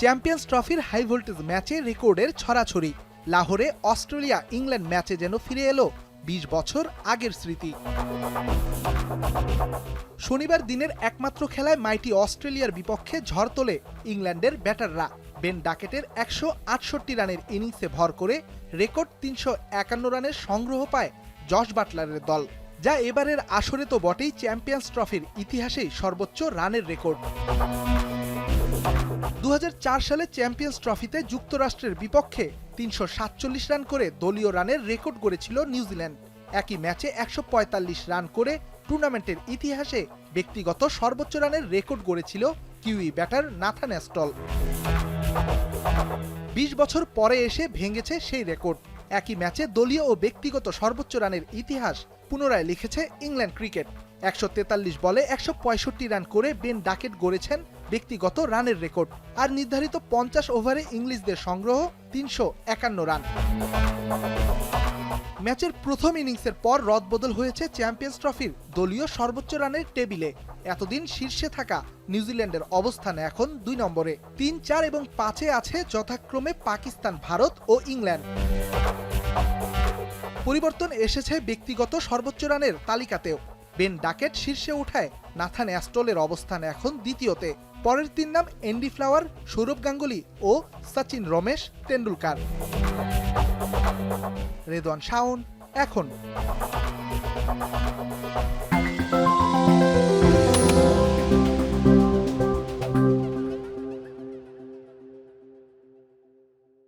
Champions ট্রফির high voltage ম্যাচে রেকর্ডের ছড়াছড়ি। লাহোরে অস্ট্রেলিয়া ইংল্যান্ড ম্যাচে যেন ফিরে এলো ২০ বছর আগের স্মৃতি। শনিবার দিনের একমাত্র খেলায় মাইটি অস্ট্রেলিয়ার বিপক্ষে ঝড় তোলে ইংল্যান্ডের ব্যাটাররা। বেন ডাকেটের ১৬৮ রানের ইনিংসে ভর করে রেকর্ড ৩৫১ রানের সংগ্রহ পায় জশ বাটলারের দল, যা এবারের আসরে তো বটেই, চ্যাম্পিয়ন্স ট্রফির ইতিহাসেই সর্বোচ্চ রানের রেকর্ড। ২০০৪ সালে চ্যাম্পিয়ন্স ট্রফিতে যুক্তরাষ্ট্রের বিপক্ষে ৩৪৭ রান করে দলীয় রানের রেকর্ড গড়েছিল নিউজিল্যান্ড। একই ম্যাচে ১৪৫ রান করে টুর্নামেন্টের ইতিহাসে ব্যক্তিগত সর্বোচ্চ রানের রেকর্ড গড়েছিল কিউই ব্যাটার নাথান অ্যাস্টল। ২০ বছর পরে এসে ভেঙেছে সেই রেকর্ড। একই ম্যাচে দলীয় ও ব্যক্তিগত সর্বোচ্চ রানের ইতিহাস পুনরায় লিখেছে ইংল্যান্ড ক্রিকেট। ১৪৩ বলে ১৬৫ রান করে বেন ডাকেট গড়েছেন ব্যক্তিগত রানের রেকর্ড, আর নির্ধারিত ৫০ ওভারে ইংলিশদের সংগ্রহ ৩৫১ রান। ম্যাচের প্রথম ইনিংসের পর রদবদল হয়েছে চ্যাম্পিয়ন্স ট্রফির দলীয় সর্বোচ্চ রানের টেবিলে। এতদিন শীর্ষে থাকা নিউজিল্যান্ডের অবস্থান এখন ২ নম্বরে। ৩, ৪ এবং ৫-এ আছে যথাক্রমে পাকিস্তান, ভারত ও ইংল্যান্ড। পরিবর্তন এসেছে ব্যক্তিগত সর্বোচ্চ রানের তালিকাতেও। বেন ডাকেট শীর্ষে উঠায় নাথান অ্যাস্টলের অবস্থান এখন দ্বিতীয়তে। পরের ৩ নাম এন্ডি ফ্লাওয়ার, সৌরভ গাঙ্গুলি ও সচিন রমেশ টেন্ডুলকার। রেদওয়ান শাওন, এখন।